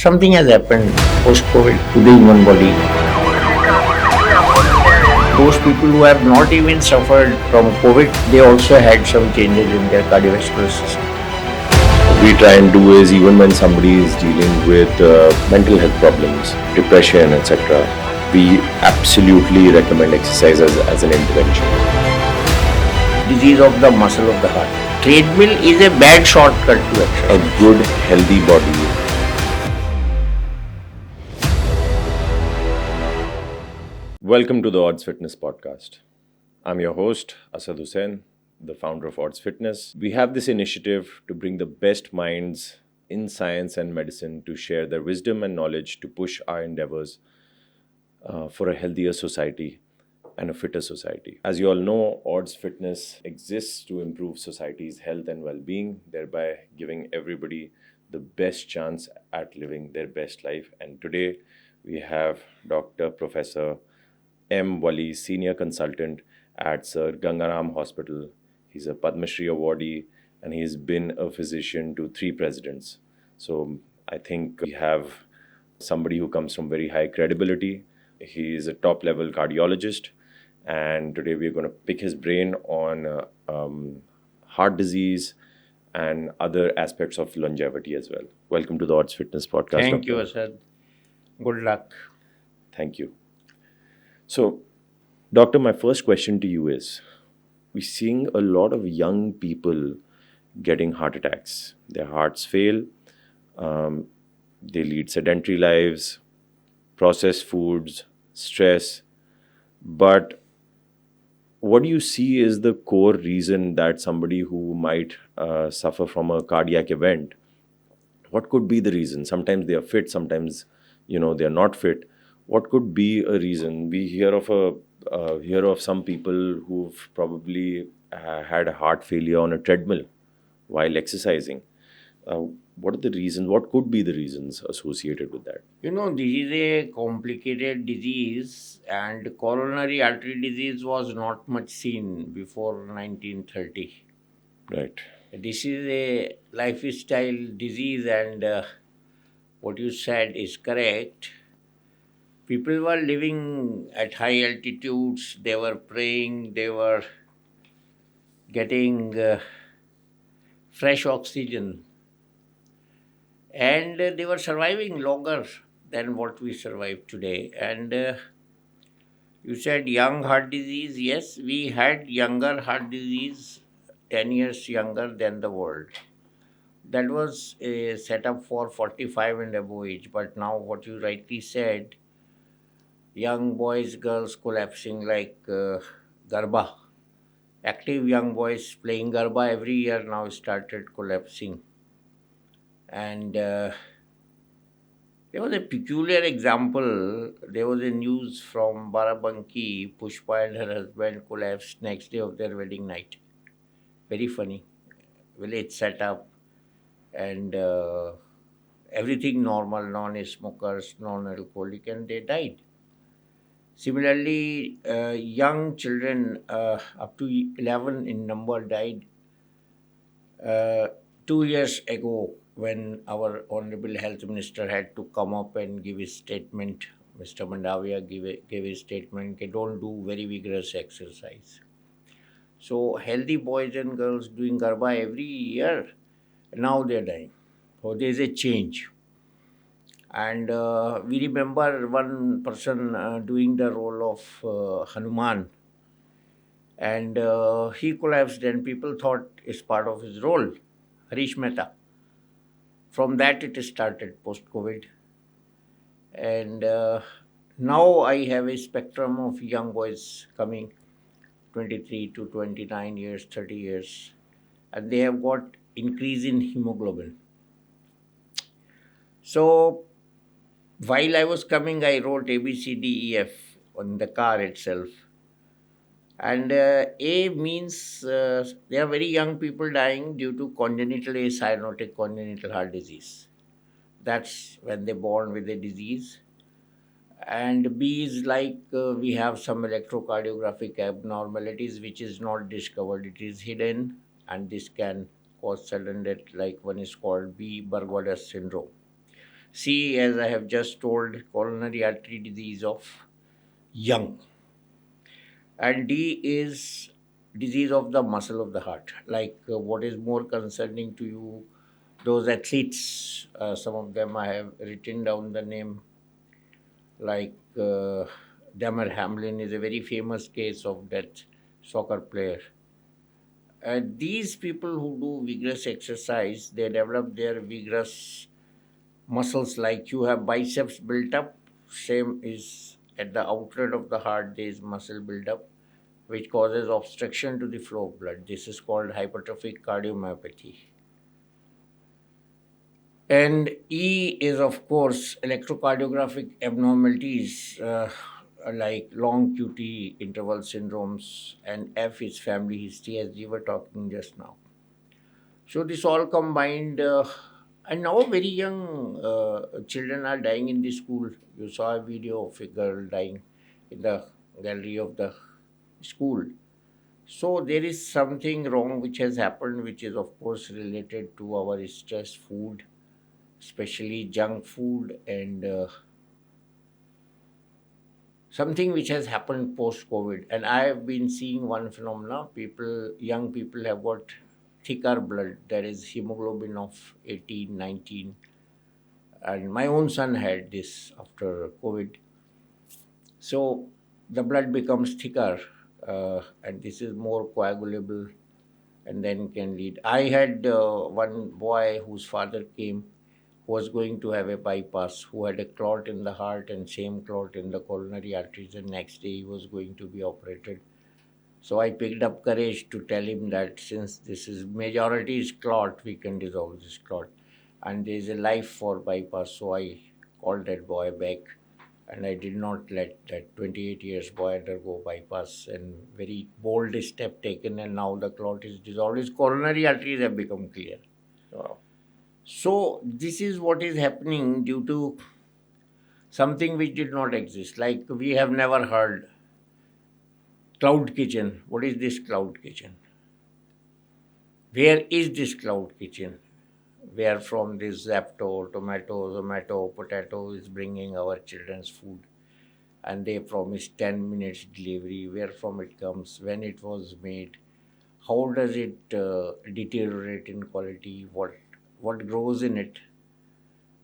something has happened post-COVID to the human body. Those people who have not even suffered from COVID, they also had some changes in their cardiovascular system. We try and do is even when somebody is dealing with mental health problems, depression, etc., we absolutely recommend exercise as an intervention. Disease of the muscle of the heart. Treadmill is a bad shortcut to exercise. A good, healthy body. Welcome to the Odds Fitness Podcast. I'm your host, Asad Hussain, the founder of Odds Fitness. We have this initiative to bring the best minds in science and medicine to share their wisdom and knowledge to push our endeavors for a healthier society and a fitter society. As you all know, Odds Fitness exists to improve society's health and well-being, thereby giving everybody the best chance at living their best life. And today we have Dr. Professor M. Wali, Senior Consultant at Sir Gangaram Hospital. He's a Padma Shri awardee and he's been a physician to 3 presidents. So I think we have somebody who comes from very high credibility. He's a top-level cardiologist, and today we're going to pick his brain on heart disease and other aspects of longevity as well. Welcome to the Odds Fitness Podcast. Thank you, Asad. Good luck. Thank you. So, Doctor, my first question to you is, we're seeing a lot of young people getting heart attacks. Their hearts fail, they lead sedentary lives, processed foods, stress. But what do you see is the core reason that somebody who might suffer from a cardiac event, what could be the reason? Sometimes they are fit, sometimes they are not fit. What could be a reason? We hear of some people who've probably had a heart failure on a treadmill while exercising. What are the reasons? What could be the reasons associated with that? This is a complicated disease, and coronary artery disease was not much seen before 1930. Right. This is a lifestyle disease, and what you said is correct. People were living at high altitudes, they were praying, they were getting fresh oxygen, and they were surviving longer than what we survive today. And you said young heart disease. Yes, we had younger heart disease, 10 years younger than the world. That was a setup for 45 and above age. But now what you rightly said, young boys, girls collapsing like Garba. Active young boys playing Garba every year now started collapsing. And there was a peculiar example. There was a news from Barabanki. Pushpa and her husband collapsed next day of their wedding night. Very funny. Village setup and everything normal, non-smokers, non-alcoholic, and they died. Similarly, young children up to 11 in number died 2 years ago when our Honorable Health Minister had to come up and give his statement. Mr. Mandavia gave his statement, don't do very vigorous exercise. So healthy boys and girls doing Garba every year, now they're dying. So there's a change. And we remember one person doing the role of Hanuman, and he collapsed, and people thought it's part of his role, Harish Mehta. From that it started post-COVID. And now I have a spectrum of young boys coming, 23 to 29 years, 30 years, and they have got increase in hemoglobin. So while I was coming, I wrote A, B, C, D, E, F on the car itself. And A means there are very young people dying due to congenital acyanotic congenital heart disease. That's when they're born with a disease. And B is like we have some electrocardiographic abnormalities which is not discovered. It is hidden, and this can cause sudden death, like one is called B. Barbados syndrome. C, as I have just told, coronary artery disease of young. And D is disease of the muscle of the heart. Like what is more concerning to you, those athletes, some of them I have written down the name, like Damar Hamlin is a very famous case of that soccer player. These people who do vigorous exercise, they develop their vigorous muscles. Like you have biceps built up, same is at the outlet of the heart, there is muscle build up, which causes obstruction to the flow of blood. This is called hypertrophic cardiomyopathy. And E is, of course, electrocardiographic abnormalities like long QT interval syndromes, and F is family history, as we were talking just now. So, this all combined, and now very young children are dying in the school. You saw a video of a girl dying in the gallery of the school. So, there is something wrong which has happened, which is, of course, related to our stress, food, especially junk food, and something which has happened post COVID. And I have been seeing one phenomena: people, young people have got thicker blood, that is hemoglobin of 18, 19. And my own son had this after COVID. So the blood becomes thicker, and this is more coagulable, and then can lead. I had one boy whose father came, was going to have a bypass, who had a clot in the heart and same clot in the coronary arteries, and next day he was going to be operated. So I picked up courage to tell him that since this is majority is clot, we can dissolve this clot, and there is a life for bypass. So I called that boy back, and I did not let that 28 years boy undergo bypass, and very bold step taken, and now the clot is dissolved. His coronary arteries have become clear. Wow. So this is what is happening due to something which did not exist. Like we have never heard cloud kitchen. What is this cloud kitchen? Where is this cloud kitchen? Where from this Zapto, tomato, Zomato, potato is bringing our children's food, and they promise 10 minutes delivery. Where from it comes, when it was made, how does it deteriorate in quality, what grows in it.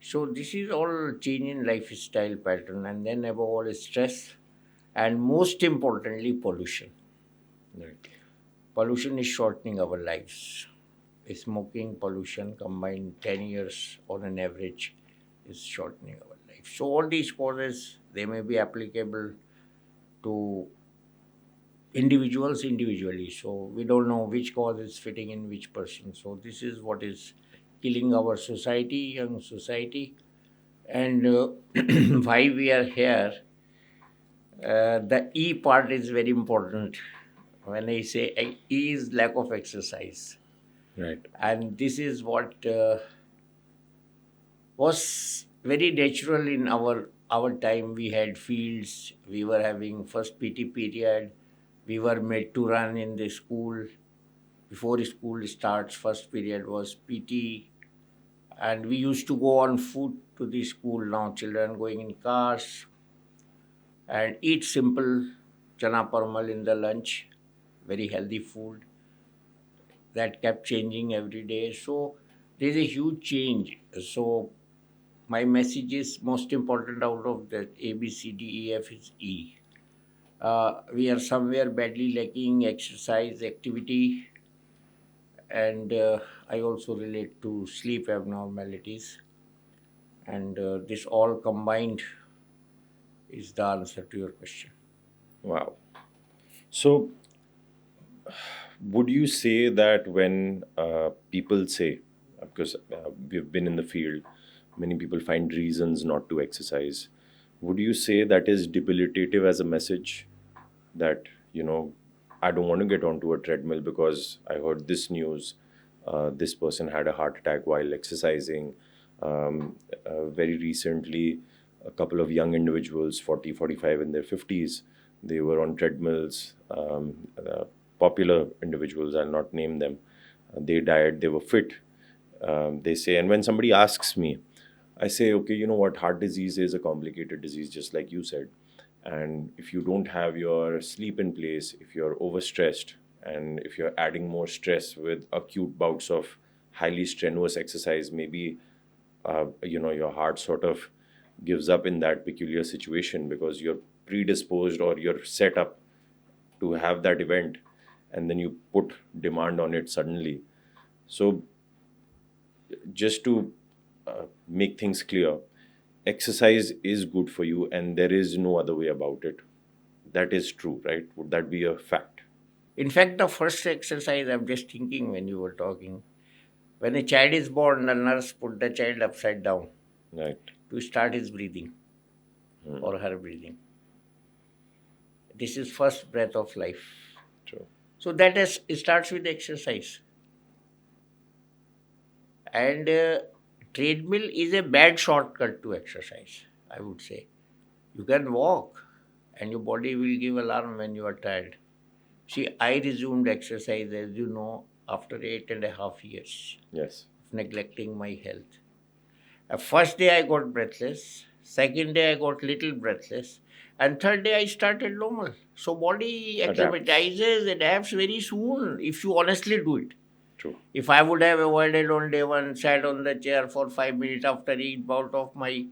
So this is all change in lifestyle pattern, and then above all is stress, and most importantly pollution. Right. Pollution is shortening our lives. Smoking, pollution combined 10 years on an average is shortening our life. So all these causes, they may be applicable to individuals individually. So we don't know which cause is fitting in which person. So this is what is killing our society, young society. And why we are here, the E part is very important. When I say E is lack of exercise. Right. And this is what was very natural in our time. We had fields, we were having first PT period, we were made to run in the school. Before school starts, first period was PT, and we used to go on foot to the school. Now children going in cars and eat simple chana parmal in the lunch, very healthy food that kept changing every day. So there's a huge change. So my message is most important out of that A, B, C, D, E, F is E. We are somewhere badly lacking exercise, activity, and I also relate to sleep abnormalities. And this all combined is the answer to your question. Wow. So, would you say that when people say, because we've been in the field, many people find reasons not to exercise, would you say that is debilitative as a message that, I don't want to get onto a treadmill because I heard this news, this person had a heart attack while exercising. Very recently, a couple of young individuals, 40, 45 in their 50s, they were on treadmills, popular individuals, I'll not name them. They died, they were fit, they say. And when somebody asks me, I say, okay, you know what, heart disease is a complicated disease, just like you said. And if you don't have your sleep in place, if you're overstressed, and if you're adding more stress with acute bouts of highly strenuous exercise, maybe your heart sort of gives up in that peculiar situation because you're predisposed or you're set up to have that event, and then you put demand on it suddenly. So just to make things clear, exercise is good for you and there is no other way about it. That is true, right? Would that be a fact? In fact, the first exercise, I'm just thinking when you were talking, when a child is born, the nurse put the child upside down Right. to start his breathing or her breathing. This is first breath of life. True. So that is, it starts with exercise. And treadmill is a bad shortcut to exercise, I would say. You can walk and your body will give alarm when you are tired. See, I resumed exercise, as you know, after 8.5 years Yes. of neglecting my health. First day I got breathless, second day I got little breathless, and third day I started normal. So body Adapts. acclimatizes, adapts very soon if you honestly do it. True. If I would have avoided on day one, sat on the chair for 5 minutes after each bout of my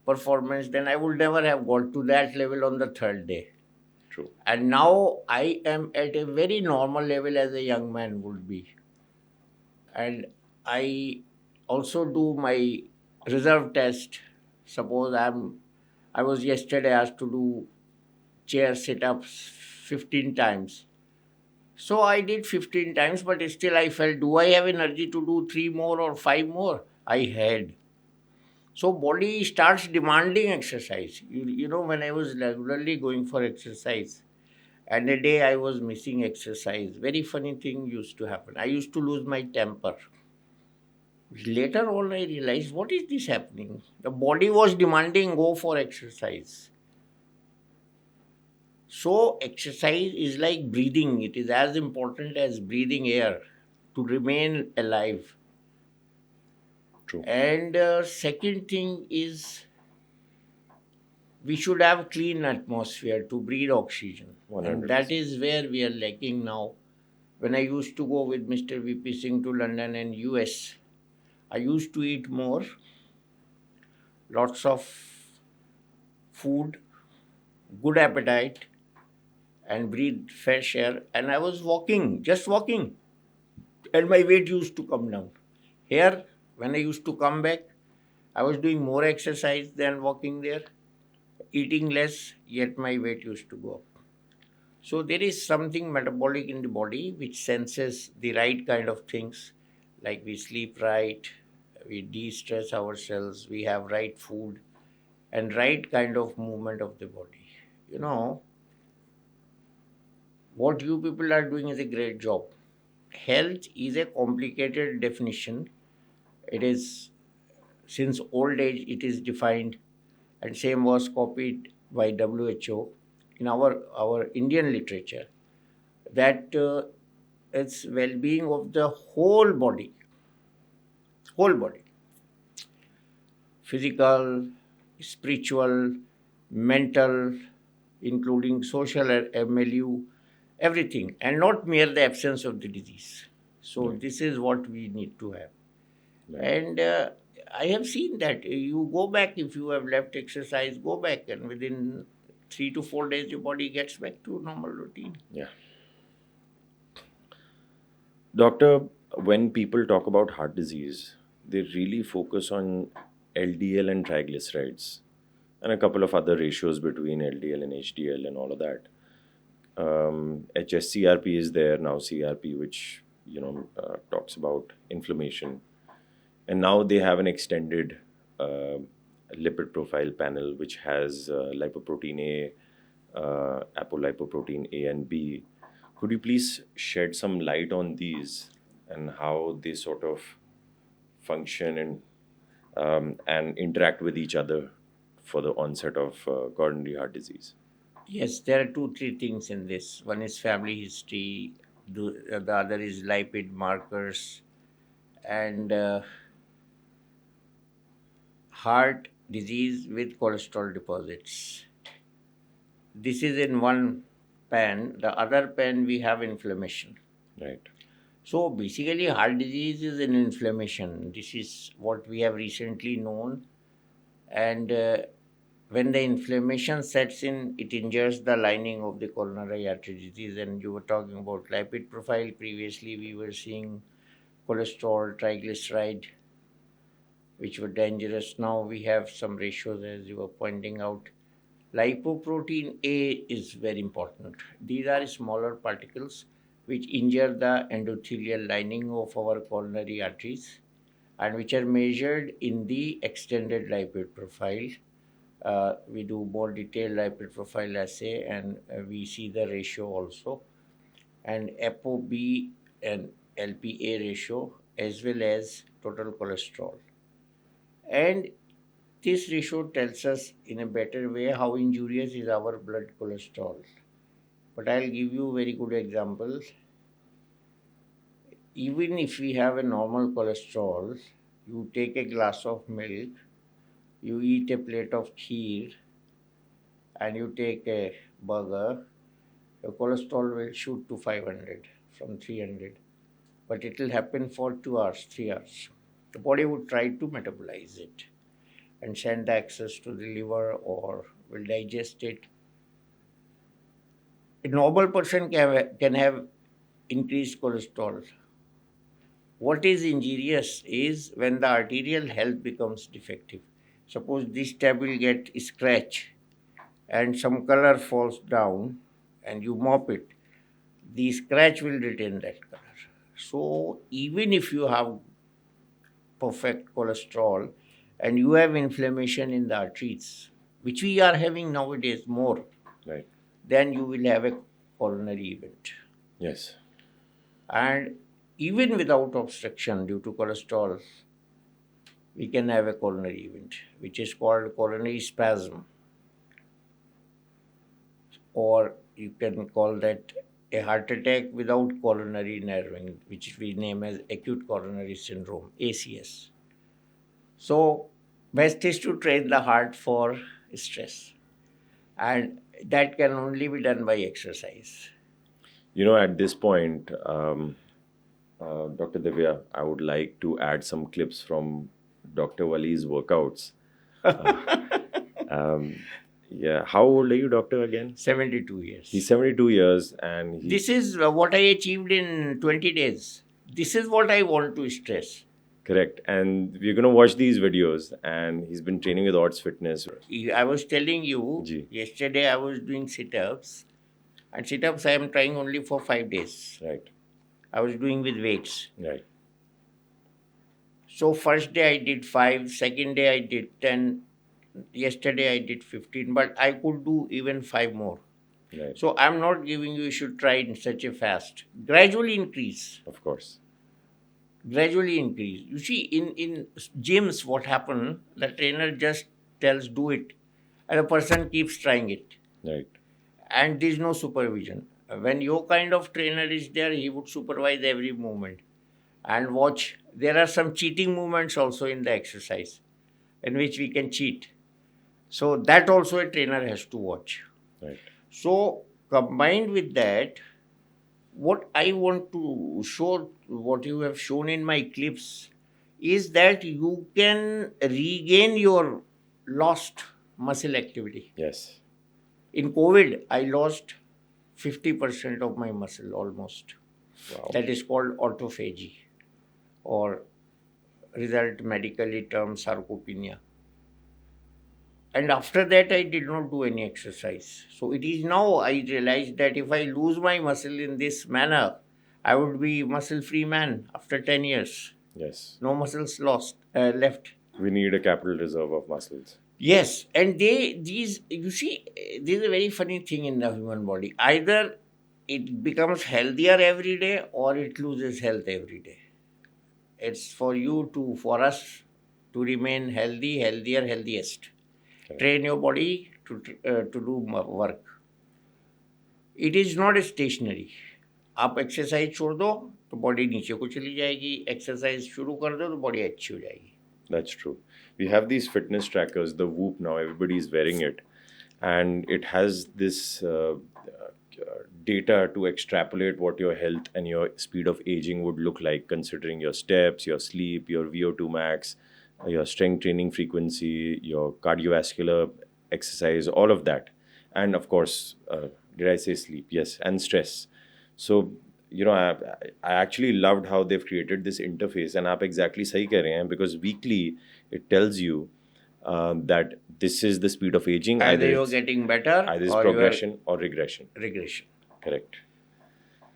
performance, then I would never have got to that level on the third day. True. And now I am at a very normal level as a young man would be. And I also do my reserve test. Suppose I was yesterday asked to do chair sit-ups 15 times. So I did 15 times, but still I felt, do I have energy to do 3 more or 5 more? I had. So body starts demanding exercise. You know, when I was regularly going for exercise, and a day I was missing exercise, very funny thing used to happen. I used to lose my temper. Later on, I realized, what is this happening? The body was demanding go for exercise. So, exercise is like breathing. It is as important as breathing air to remain alive. True. And second thing is we should have clean atmosphere to breathe oxygen. And 100%. that is where we are lacking now. When I used to go with Mr. VP Singh to London and US, I used to eat more, lots of food, good appetite, and breathe fresh air. And I was walking, just walking, and my weight used to come down. Here, when I used to come back, I was doing more exercise than walking there, eating less, yet my weight used to go up. So there is something metabolic in the body which senses the right kind of things, like we sleep right, we de-stress ourselves, we have right food, and right kind of movement of the body. You know, what you people are doing is a great job. Health is a complicated definition. It is, since old age, it is defined, and same was copied by WHO in our Indian literature, that it's well-being of the whole body, physical, spiritual, mental, including social milieu, everything, and not mere the absence of the disease. So this is what we need to have. And I have seen that you go back, if you have left exercise, go back, and within 3 to 4 days, your body gets back to normal routine. Yeah. Doctor, when people talk about heart disease, they really focus on LDL and triglycerides and a couple of other ratios between LDL and HDL and all of that. HSCRP is there now, CRP, which talks about inflammation, and now they have an extended lipid profile panel which has lipoprotein A, apolipoprotein A and B. Could you please shed some light on these and how they sort of function and interact with each other for the onset of coronary heart disease? Yes, there are 2, 3 things in this. One is family history, the other is lipid markers, and heart disease with cholesterol deposits. This is in one pan. The other pan we have inflammation. Right. So basically, heart disease is an inflammation. This is what we have recently known. And when the inflammation sets in, it injures the lining of the coronary artery disease. And you were talking about lipid profile. Previously, we were seeing cholesterol, triglyceride, which were dangerous. Now we have some ratios, as you were pointing out. Lipoprotein A is very important. These are smaller particles which injure the endothelial lining of our coronary arteries and which are measured in the extended lipid profile. We do more detailed lipid profile assay and we see the ratio also, and ApoB and LPA ratio as well as total cholesterol. And this ratio tells us in a better way how injurious is our blood cholesterol. But I'll give you a very good example. Even if we have a normal cholesterol, you take a glass of milk, you eat a plate of kheer, and you take a burger, your cholesterol will shoot to 500 from 300. But it will happen for 2 hours, 3 hours. The body would try to metabolize it and send the excess to the liver or will digest it. A normal person can have increased cholesterol. What is injurious is when the arterial health becomes defective. Suppose this tab will get scratch and some color falls down and you mop it, the scratch will retain that color. So even if you have perfect cholesterol and you have inflammation in the arteries, which we are having nowadays more, Right. then you will have a coronary event. Yes. And even without obstruction due to cholesterol, we can have a coronary event, which is called coronary spasm. Or you can call that a heart attack without coronary narrowing, which we name as acute coronary syndrome, ACS. So, best is to train the heart for stress. And that can only be done by exercise. At this point, Dr. Divya, I would like to add some clips from Dr. Wali's workouts. Yeah. How old are you, doctor, again? 72 years. He's 72 years and This is what I achieved in 20 days. This is what I want to stress. correct. And we're going to watch these videos, and he's been training with Odds Fitness. I was telling you, Ji. yesterday I was doing sit-ups. And sit-ups I am trying only for 5 days. Right. I was doing with weights. Right. So first day I did 5, second day I did 10, yesterday I did 15, but I could do even 5 more. Right. So I'm not giving you should try in such a fast. Gradually increase. Of course. Gradually increase. You see, in gyms, what happened, the trainer just tells do it, and a person keeps trying it, Right. and there is no supervision. When your kind of trainer is there, he would supervise every movement and watch. There are some cheating movements also in the exercise, in which we can cheat. So that also a trainer has to watch. Right. So combined with that, what I want to show, what you have shown in my clips, is that you can regain your lost muscle activity. Yes. In COVID, I lost 50% of my muscle almost. Wow. That is called autophagy, or result medically termed sarcopenia. And after that, I did not do any exercise. So it is now I realize that if I lose my muscle in this manner, I would be muscle-free man after 10 years. Yes. No muscles left. We need a capital reserve of muscles. Yes, and you see, this is a very funny thing in the human body. Either it becomes healthier every day or it loses health every day. It's for us to remain healthy, healthier, healthiest. Correct. Train your body to do work. It is not stationary. आप exercise छोड़ दो तो body नीचे को चली जाएगी, exercise शुरू कर दो तो बॉडी अच्छी हो जाएगी. That's true. We have these fitness trackers, the Whoop now, everybody is wearing it. And it has this data to extrapolate what your health and your speed of aging would look like, considering your steps, your sleep, your VO2 max, your strength training frequency, your cardiovascular exercise, all of that. And of course, did I say sleep? Yes, and stress. So, I actually loved how they've created this interface. And आप exactly सही कह रहे हैं, because weekly it tells you that this is the speed of aging. Either you're getting better Either it's or progression or regression. regression. Correct.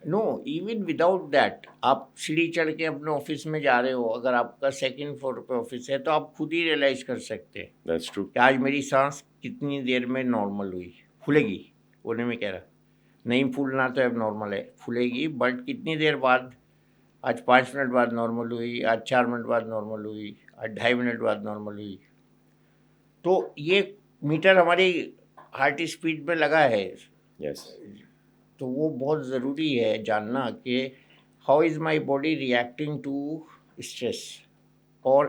No even without that, आप सीढ़ी चढ़ के अपने ऑफिस में जा रहे हो, अगर आपका सेकंड फ्लोर पे ऑफिस है तो आप खुद ही रियलाइज कर सकते हैं That's true. कि आज मेरी सांस कितनी देर में नॉर्मल हुई। फूलेगी, होने में कह रहा, नहीं फूलना तो अब नॉर्मल है, फूलेगी, बट कितनी देर बाद, आज 5 मिनट बाद नॉर्मल हुई, आज 4 मिनट बाद नॉर्मल हुई, आज 2.5 मिनट बाद नॉर्मल हुई। तो ये मीटर हमारी हार्ट स्पीड पे लगा है। Yes. तो वो बहुत ज़रूरी है जानना कि how is my body reacting to stress और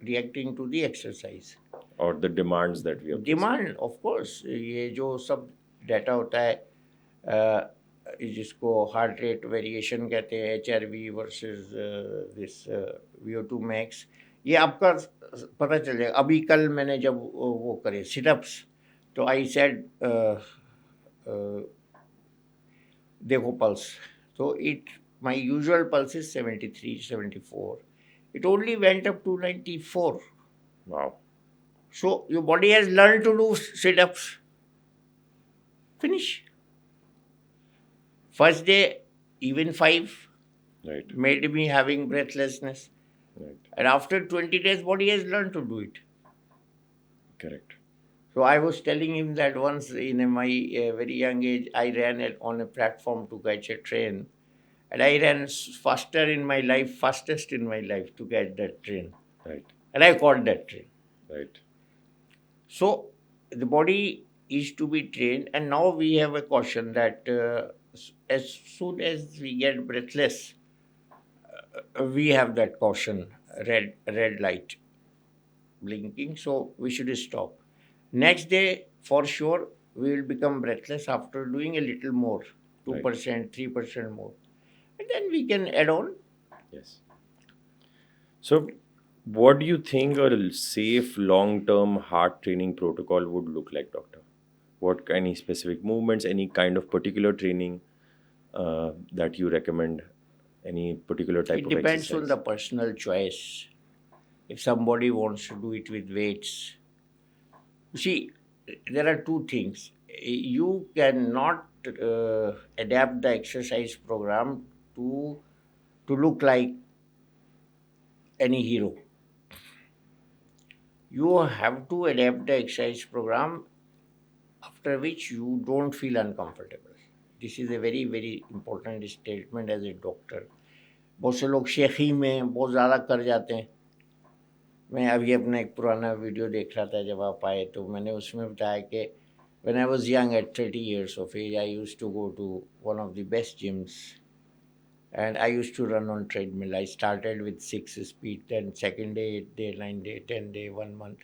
reacting to the exercise Or the demands that we have. Demand. Of course ये जो सब डाटा होता है, जिसको हार्ट रेट वेरिएशन कहते हैं, HRV versus this VO2 max, ये आपका पता चल जाएगा। अभी कल मैंने जब वो करे सिटअप्स, तो आई सेड देखो पल्स, तो it my usual pulse is 73, 74, it only went up to 94. Wow. So your body has learned to do sit-ups. Finish. First day, even 5 Right. made me having breathlessness. Right. And after 20 days, body has learned to do it. Correct. So I was telling him that once in my very young age, I ran on a platform to catch a train. And I ran faster in my life, fastest in my life to catch that train. Right. And I caught that train. Right. So the body is to be trained, and now we have a caution that as soon as we get breathless, we have that caution, red light blinking, so we should stop. Next day, for sure, we will become breathless after doing a little more, 2%, 3% more, and then we can add on. Yes. So, what do you think a safe long-term heart training protocol would look like, doctor? What any specific movements, any kind of particular training that you recommend? Any particular type It of depends exercise? on the personal choice. If somebody wants to do it with weights, see, there are two things. You cannot adapt the exercise program to look like any hero. You have to adapt the exercise program after which you don't feel uncomfortable. This is a very, very important statement as a doctor. बहुत से लोग शेखी में बहुत ज़्यादा कर जाते हैं। मैं अभी अपना एक पुराना वीडियो देख रहा था, जब आप आए तो मैंने उसमें बताया कि when I was young at 30 years of age, I used to go to one of the best gyms and I used to run on treadmill. I started with 6 speed, then second day, 8 day, 9 day, 10 day, 1 month.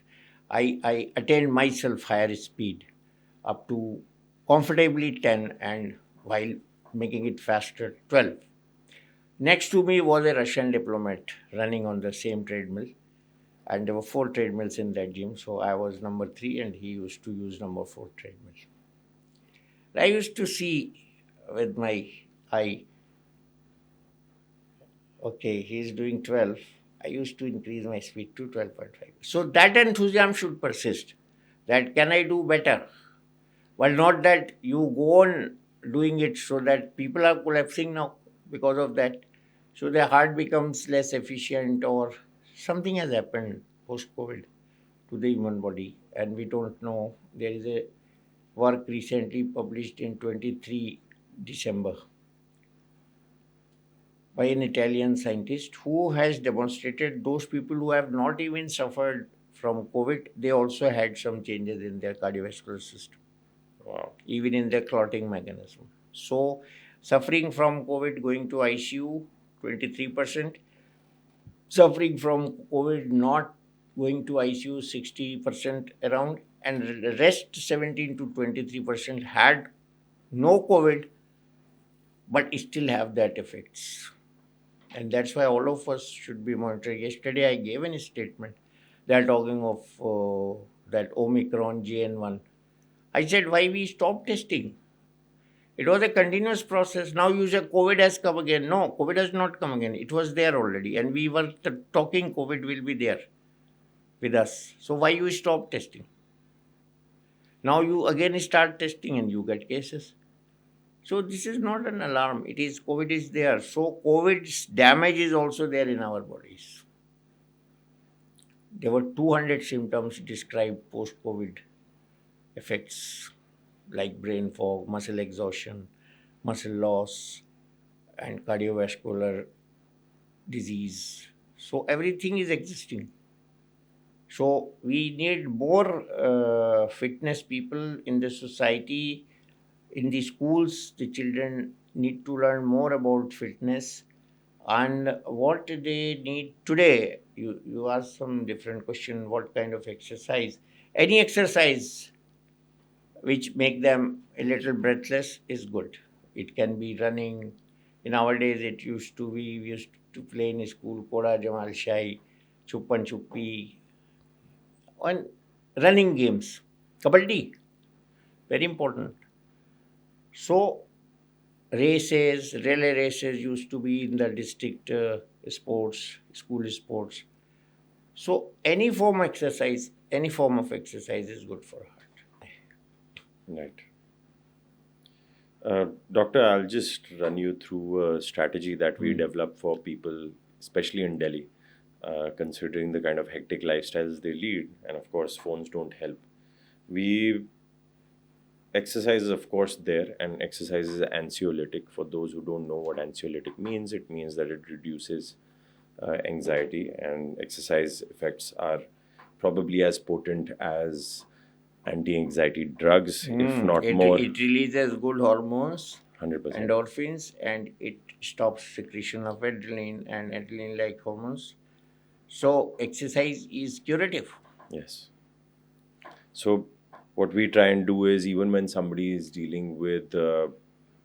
I attained myself higher speed up to comfortably 10, and while making it faster, 12. Next to me was a Russian diplomat running on the same treadmill, and there were 4 treadmills in that gym, so I was number 3 and he used to use number 4 treadmill. I used to see with my eye, okay, he's doing 12. I used to increase my speed to 12.5. So that enthusiasm should persist. That can I do better? Well, not that you go on doing it so that people are collapsing now because of that. So their heart becomes less efficient or something has happened post-COVID to the human body and we don't know. There is a work recently published in 23 December by an Italian scientist who has demonstrated those people who have not even suffered from COVID, they also had some changes in their cardiovascular system. Wow. Even in their clotting mechanism. So, suffering from COVID, going to ICU, 23%. Suffering from COVID, not going to ICU 60% around, and the rest 17 to 23% had no COVID but still have that effects. And that's why all of us should be monitoring. Yesterday I gave a statement. They are talking of that Omicron JN1. I said, why we stop testing? It was a continuous process. Now you say COVID has come again. No, COVID has not come again. It was there already. And we were talking COVID will be there with us. So why you stop testing? Now you again start testing and you get cases. So this is not an alarm. It is COVID is there. So COVID's damage is also there in our bodies. There were 200 symptoms described post-COVID effects like brain fog, muscle exhaustion, muscle loss, and cardiovascular disease. So everything is existing. So we need more fitness people in the society, in the schools. The children need to learn more about fitness and what they need today. You ask some different question. What kind of exercise? Any exercise which make them a little breathless is good. It can be running. In our days, it used to be we used to play in school Koda Jamal Shai, Chuppan Chuppi, and running games. Kabaddi, very important. So races, relay races used to be in the district sports, school sports. So any form of exercise is good for heart. Right. Doctor, I'll just run you through a strategy that we develop for people, especially in Delhi, considering the kind of hectic lifestyles they lead. And of course, phones don't help. We exercise is, of course, there, and exercise is anxiolytic. For those who don't know what anxiolytic means, it means that it reduces anxiety, and exercise effects are probably as potent as anti-anxiety drugs, if not more. It releases good hormones, 100%. endorphins, and it stops secretion of adrenaline and adrenaline-like hormones. So exercise is curative. Yes. So what we try and do is, even when somebody is dealing with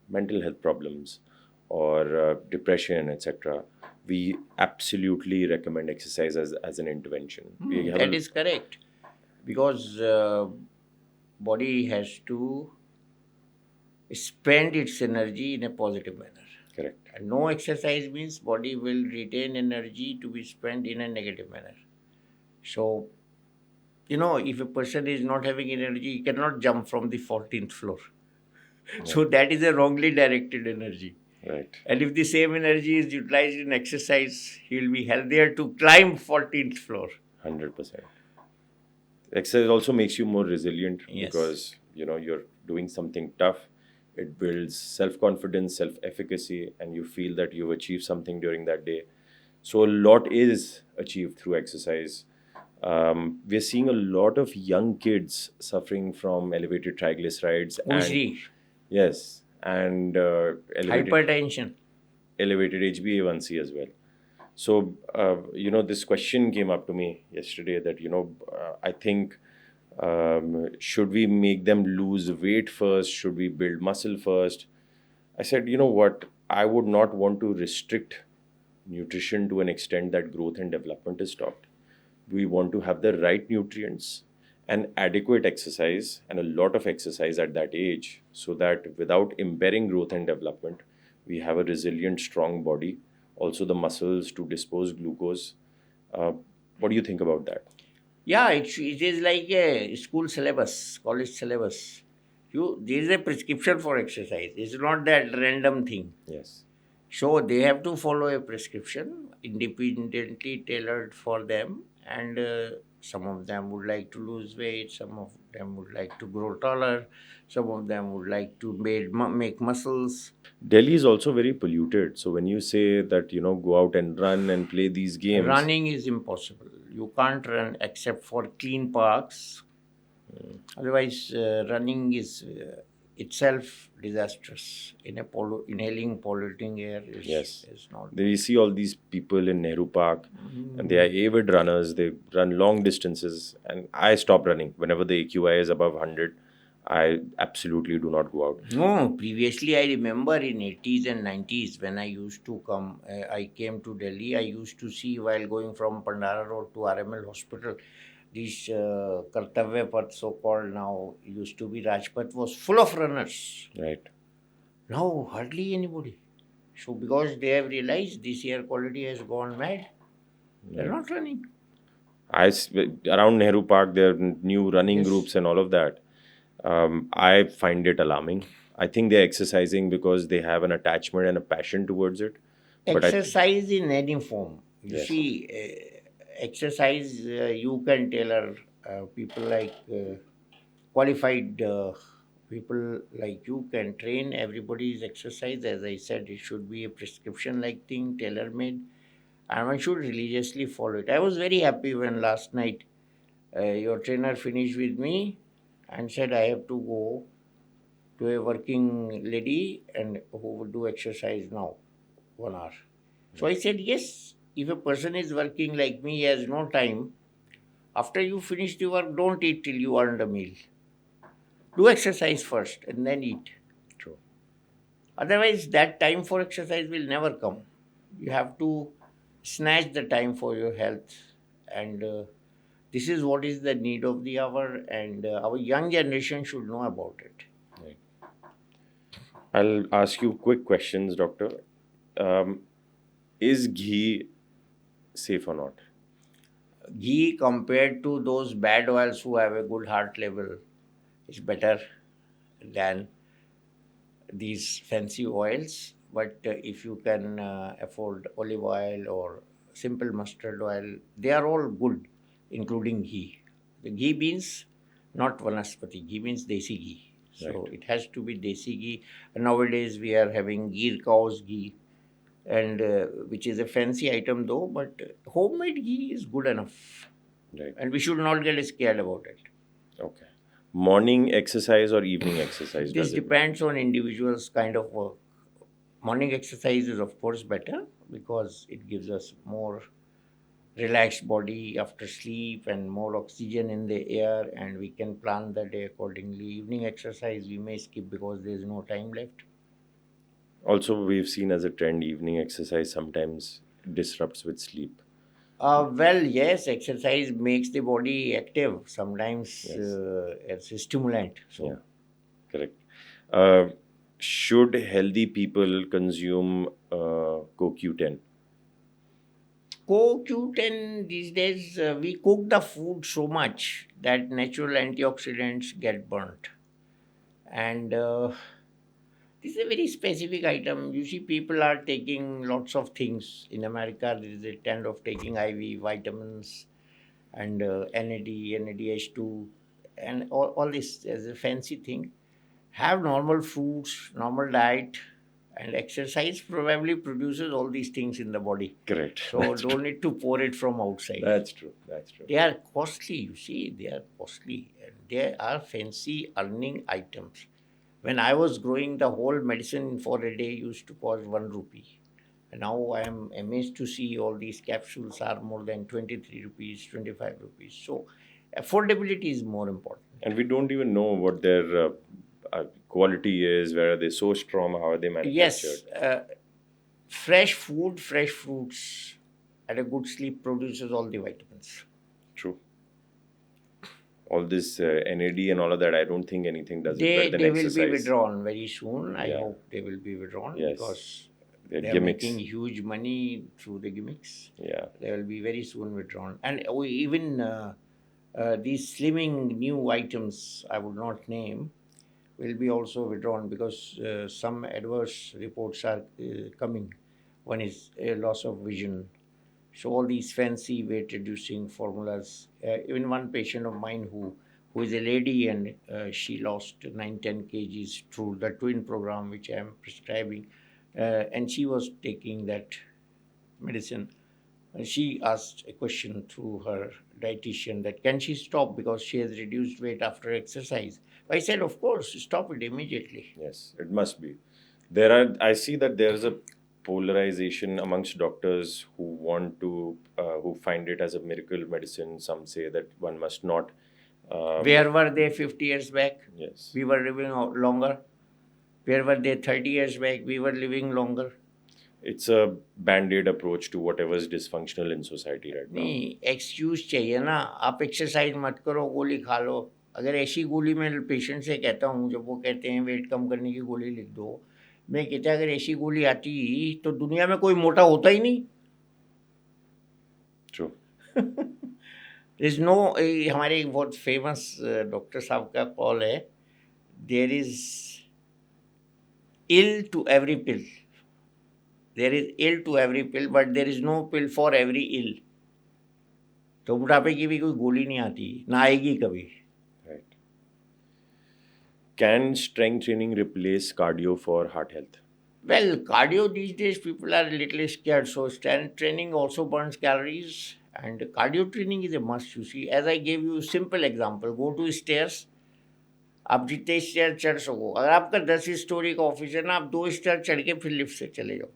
mental health problems or depression, etc., we absolutely recommend exercise as an intervention. We have That is correct, because body has to spend its energy in a positive manner. correct. And no exercise means body will retain energy to be spent in a negative manner. So, if a person is not having energy, he cannot jump from the 14th floor. So that is a wrongly directed energy. Right. And if the same energy is utilized in exercise, he will be healthier to climb 14th floor. 100%. Exercise also makes you more resilient. Yes. Because you're doing something tough. It builds self-confidence, self-efficacy, and you feel that you've achieved something during that day. So a lot is achieved through exercise. We're seeing a lot of young kids suffering from elevated triglycerides Obesity, yes, and hypertension. elevated HbA1c as well. So, this question came up to me yesterday that, I think, should we make them lose weight first? Should we build muscle first? I said, you know what? I would not want to restrict nutrition to an extent that growth and development is stopped. We want to have the right nutrients and adequate exercise, and a lot of exercise at that age, so that without impairing growth and development, we have a resilient, strong body. Also, the muscles to dispose glucose. What do you think about that? Yeah, it is like a school syllabus, college syllabus. There is a prescription for exercise. It's not that random thing. Yes. So they have to follow a prescription independently tailored for them, and some of them would like to lose weight, some of them would like to grow taller, some of them would like to make muscles. Delhi is also very polluted. So when you say that, go out and run and play these games, Running is impossible. You can't run except for clean parks. Otherwise, running is itself disastrous. Inhaling polluting air Yes. is not You see all these people in Nehru Park, and they are avid runners. They run long distances, and I stop running whenever the AQI is above 100. I absolutely do not go out. No, previously I remember in 80s and 90s when I used to come, I came to Delhi, I used to see while going from Pandara Road to RML Hospital, this Kartavya Path so-called now used to be Rajpath was full of runners. Right. Now hardly anybody. So because they have realized this air quality has gone mad, they're Right. not running. Around Nehru Park, there are new running Yes. groups and all of that. I find it alarming. I think they're exercising because they have an attachment and a passion towards it. But Exercise in any form. You Yes. see, exercise you can tailor people like qualified people like you can train everybody's exercise. As I said, it should be a prescription like thing, tailor made, and one should religiously follow it. I was very happy when last night your trainer finished with me and said I have to go to a working lady and who would do exercise now 1 hour. So I said, yes, if a person is working like me, he has no time. After you finish the work, don't eat till you earned a meal. Do exercise first and then eat. True. Otherwise, that time for exercise will never come. You have to snatch the time for your health. And this is what is the need of the hour. And our young generation should know about it. Right. I'll ask you quick questions, doctor. Um, is ghee safe or not? Ghee compared to those bad oils who have a good heart level is better than these fancy oils. But if you can afford olive oil or simple mustard oil, they are all good, including ghee. The ghee means not vanaspati, ghee means desi ghee. So Right. it has to be desi ghee. And nowadays we are having ghee cow's ghee, and which is a fancy item though, but homemade ghee is good enough, Right. and we should not get scared about it. Okay. Morning exercise or evening exercise? This Does it? depends on individuals' kind of work. Morning exercise is of course better because it gives us more relaxed body after sleep and more oxygen in the air, and we can plan the day accordingly. Evening exercise we may skip because there is no time left. Also, we've seen as a trend, evening exercise sometimes disrupts with sleep. Well, yes, exercise makes the body active. Sometimes Yes. it's a stimulant. So Yeah. Correct. Uh, should healthy people consume CoQ10? CoQ10 these days, we cook the food so much that natural antioxidants get burnt. And this is a very specific item. You see, people are taking lots of things. In America, there is a trend of taking IV vitamins and NAD, NADH2, and all this as a fancy thing. Have normal foods, normal diet, and exercise probably produces all these things in the body. Correct. So don't need to pour it from outside. That's true. That's true. They are costly, you see, they are costly. And they are fancy earning items. When I was growing, the whole medicine for a day used to cost 1 rupee. And now I am amazed to see all these capsules are more than 23 rupees, 25 rupees. So affordability is more important. And we don't even know what their quality is, where are they sourced from, how are they manufactured. Yes, fresh food, fresh fruits, and a good sleep produces all the vitamins. True. All this NAD and all of that, I don't think anything does it better than They will exercise. be withdrawn very soon. I Yeah. hope they will be withdrawn Yes. because They're they are gimmicks. making huge money through the gimmicks. Yeah. They will be very soon withdrawn. And even these slimming new items, I would not name, will be also withdrawn because some adverse reports are coming. One is a loss of vision. So all these fancy weight reducing formulas. Even one patient of mine who is a lady and she lost 9-10 kgs through the twin program which I am prescribing, and she was taking that medicine. She asked a question through her dietitian that can she stop because she has reduced weight after exercise. I said, of course, stop it immediately. Yes, it must be. There are. I see that there is a polarization amongst doctors who want to, who find it as a miracle medicine. Some say that one must not. Where were they 50 years back? Yes, We were living longer. Where were they 30 years back? We were living longer. it's a band-aid approach to whatever is dysfunctional in society right now. नहीं excuse चाहिए ना. आप exercise मत करो, गोली खा लो. अगर ऐसी गोली मैं पेशेंट से कहता हूँ जब वो कहते हैं वेट कम करने की गोली लिख दो, मैं कहता अगर ऐसी गोली आती तो दुनिया में कोई मोटा होता ही नहीं. True. Is no. हमारे एक बहुत फेमस डॉक्टर साहब का कॉल है, there is ill to every pill. There is ill to every pill but there is no pill for every ill. तो बुढ़ापे की भी कोई गोली नहीं आती, ना आएगी कभी. Right. Can strength training replace cardio for heart health? Well, cardio these days people are a little scared, so strength training also burns calories, and cardio training is a must. You see, as I gave you simple example, go to stairs. आप जितने stair चढ़ सको, अगर आपका 10 story का office है ना, आप 2 स्टेयर चढ़ के फिर लिफ्ट से चले जाओ.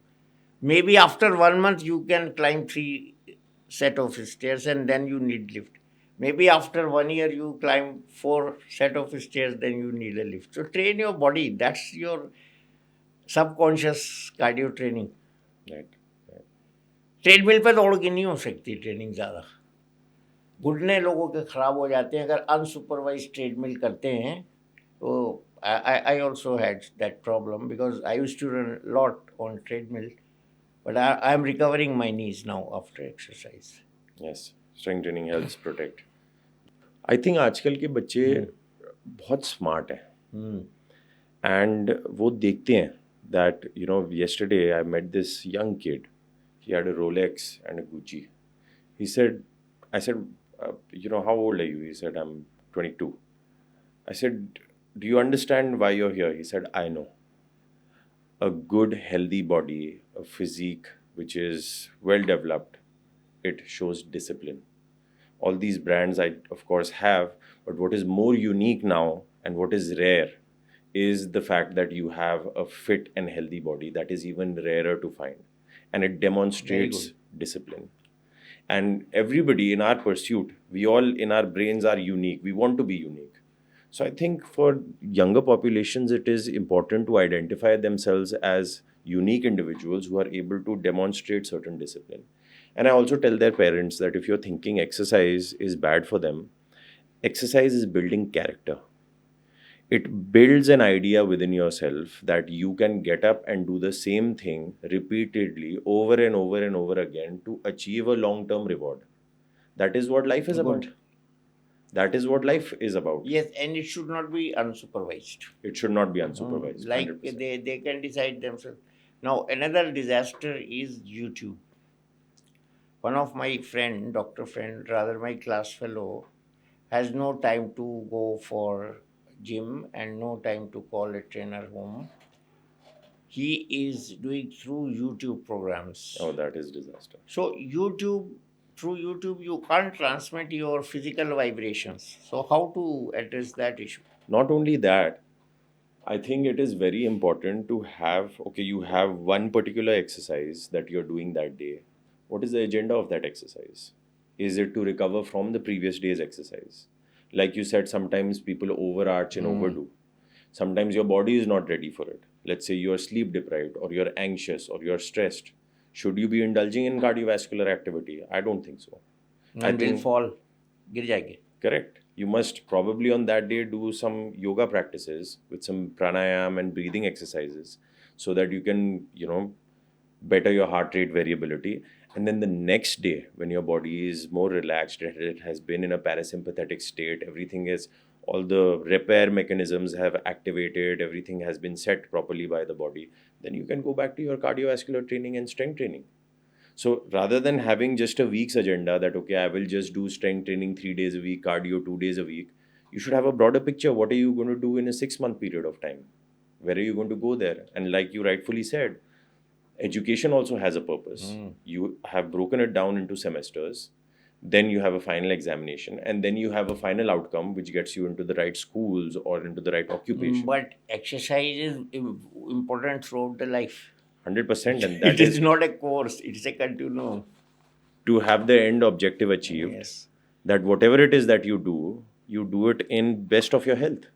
May be after 1 month you can climb 3 set of stairs and then you need lift. Maybe after 1 year you climb 4 set of stairs, then you need a lift. So train your body. That's your subconscious cardio training. Right. Right. Treadmill पे दौड़ के नहीं हो सकती training ज़्यादा. घुटने लोगों के ख़राब हो जाते हैं अगर अनसुपरवाइज ट्रेडमिल करते हैं. तो I also had that problem because I used to run a lot on treadmill, but I am recovering my knees now after exercise. Yes. Strength training helps protect. I think आजकल के बच्चे बहुत smart हैं and वो देखते हैं that yesterday I met this young kid. He had a Rolex and a Gucci. I said, how old are you? He said, I'm 22. I said, do you understand why you're here? He said, I know. A good, healthy body, a physique which is well developed, it shows discipline. All these brands I, of course, have, but what is more unique now and what is rare is the fact that you have a fit and healthy body. That is even rarer to find. And it demonstrates discipline. And everybody in our pursuit, we all in our brains are unique. We want to be unique. So I think for younger populations, it is important to identify themselves as unique individuals who are able to demonstrate certain discipline. And I also tell their parents that if you're thinking exercise is bad for them, exercise is building character. It builds an idea within yourself that you can get up and do the same thing repeatedly over and over and over again to achieve a long-term reward. That is what life is about. That is what life is about. Yes, and it should not be unsupervised. It should not be unsupervised. Like 100%. they can decide themselves. Now, another disaster is YouTube. One of my friend, doctor friend, rather my class fellow, has no time to go for gym and no time to call a trainer home. He is doing through YouTube programs. Oh, that is disaster. So through YouTube, you can't transmit your physical vibrations. So how to address that issue? Not only that, I think it is very important to have, you have one particular exercise that you're doing that day. What is the agenda of that exercise? Is it to recover from the previous day's exercise? Like you said, sometimes people overarch and overdo. Sometimes your body is not ready for it. Let's say you're sleep deprived or you're anxious or you're stressed. Should you be indulging in cardiovascular activity? I don't think so. And will fall. गिर जाएंगे. Correct. You must probably on that day do some yoga practices with some pranayam and breathing exercises so that you can, better your heart rate variability. And then the next day, when your body is more relaxed, it has been in a parasympathetic state, everything is, all the repair mechanisms have activated, everything has been set properly by the body, then you can go back to your cardiovascular training and strength training. So rather than having just a week's agenda that, I will just do strength training 3 days a week, cardio 2 days a week, you should have a broader picture. What are you going to do in a 6-month period of time? Where are you going to go there? And like you rightfully said, education also has a purpose. You have broken it down into semesters. then you have a final examination, and then you have a final outcome which gets you into the right schools or into the right occupation. But exercise is important throughout the life. 100%, and It that is is not a course, it's a continuum. to have the end objective achieved, Yes. that whatever it is that you do it in best of your health.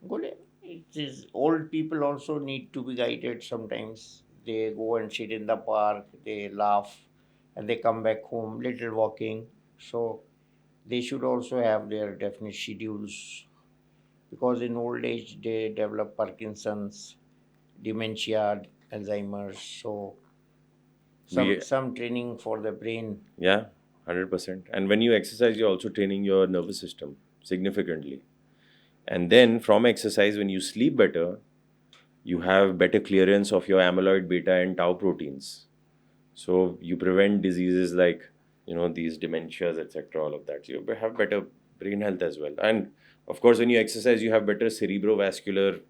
Good. It is old people also need to be guided sometimes. They go and sit in the park, they laugh, and they come back home, little walking. So they should also have their definite schedules because in old age they develop Parkinson's, dementia, Alzheimer's. So some We some training for the brain. Yeah, 100%. And when you exercise, you're also training your nervous system significantly. And then from exercise, when you sleep better, you have better clearance of your amyloid beta and tau proteins. So you prevent diseases like, these dementias, etc., all of that. So you have better brain health as well. And of course, when you exercise, you have better cerebrovascular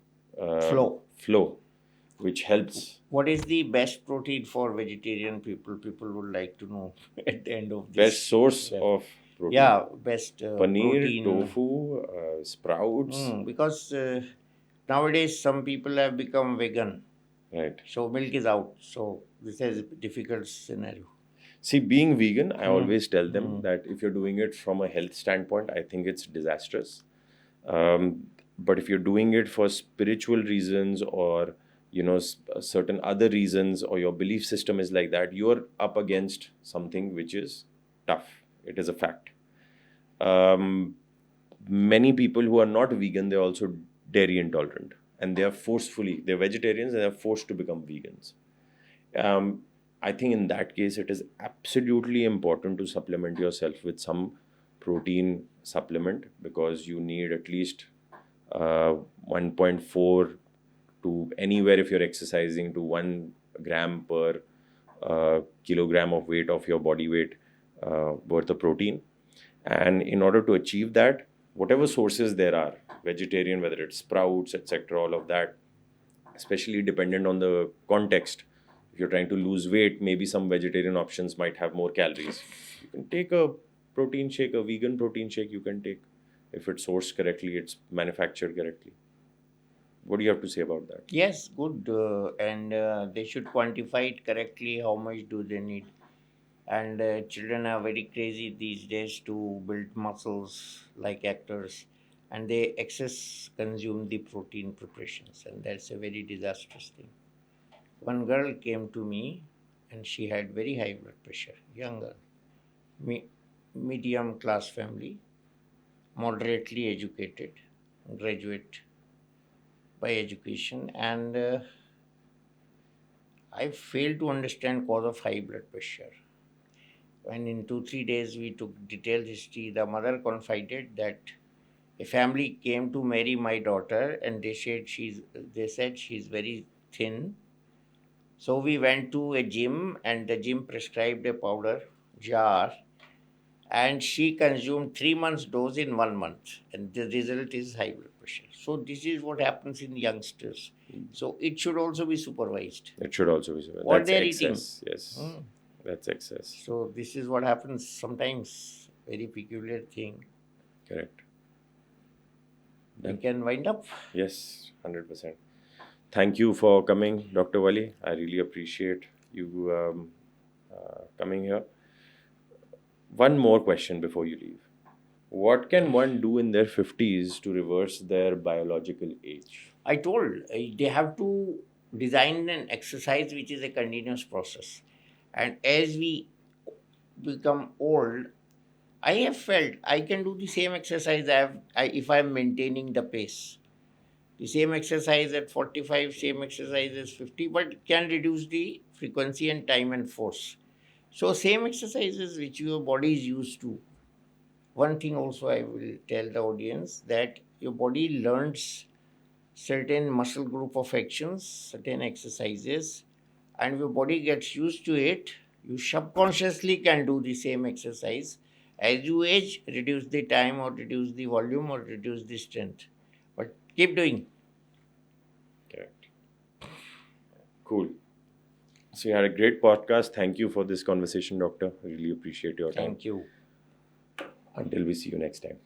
flow, which helps. What is the best protein for vegetarian people? People would like to know at the end of this. Best source of protein. Yeah, best Paneer, protein. tofu, sprouts. Because nowadays some people have become vegan, Right. so milk is out. So this is a difficult scenario. See, being vegan, I always tell them that if you're doing it from a health standpoint, I think it's disastrous. But if you're doing it for spiritual reasons or certain other reasons, or your belief system is like that, you're up against something which is tough. It is a fact. Many people who are not vegan, they're also dairy intolerant, and they're vegetarians and they're forced to become vegans. I think in that case, it is absolutely important to supplement yourself with some protein supplement, because you need at least 1.4 to anywhere, if you're exercising, to 1 gram per kilogram of weight of your body weight worth of protein. And in order to achieve that, whatever sources there are, vegetarian, whether it's sprouts, etc., all of that, especially dependent on the context. If you're trying to lose weight, maybe some vegetarian options might have more calories. You can take a protein shake, a vegan protein shake you can take. If it's sourced correctly, it's manufactured correctly. What do you have to say about that? Yes, good. And they should quantify it correctly. How much do they need? And children are very crazy these days to build muscles like actors, and they excess consume the protein preparations, and that's a very disastrous thing. One girl came to me, and she had very high blood pressure, young girl, medium class family, moderately educated, graduate by education, and I failed to understand cause of high blood pressure. When in 2 3 days we took detailed history, the mother confided that a family came to marry my daughter, and they said she's very thin. So we went to a gym, and the gym prescribed a powder jar, and she consumed 3 months dose in 1 month, and the result is high blood pressure. So this is what happens in youngsters. So it should also be supervised. It should also be. What That's they're excess. eating. Yes. That's excess. So this is what happens sometimes. Very peculiar thing. Correct. We can wind up. Yes, 100%. Thank you for coming, Dr. Wali. I really appreciate you coming here. One more question before you leave. What can one do in their 50s to reverse their biological age? I told they have to design an exercise which is a continuous process. And as we become old, I have felt I can do the same exercise if I am maintaining the pace. The same exercise at 45, same exercise as 50, but can reduce the frequency and time and force. So same exercises which your body is used to. One thing also I will tell the audience, that your body learns certain muscle group of actions, certain exercises, and your body gets used to it. You subconsciously can do the same exercise. As you age, reduce the time or reduce the volume or reduce the strength. But keep doing. Correct. Cool. So you had a great podcast. Thank you for this conversation, doctor. I really appreciate your time. Thank you. Until we see you next time.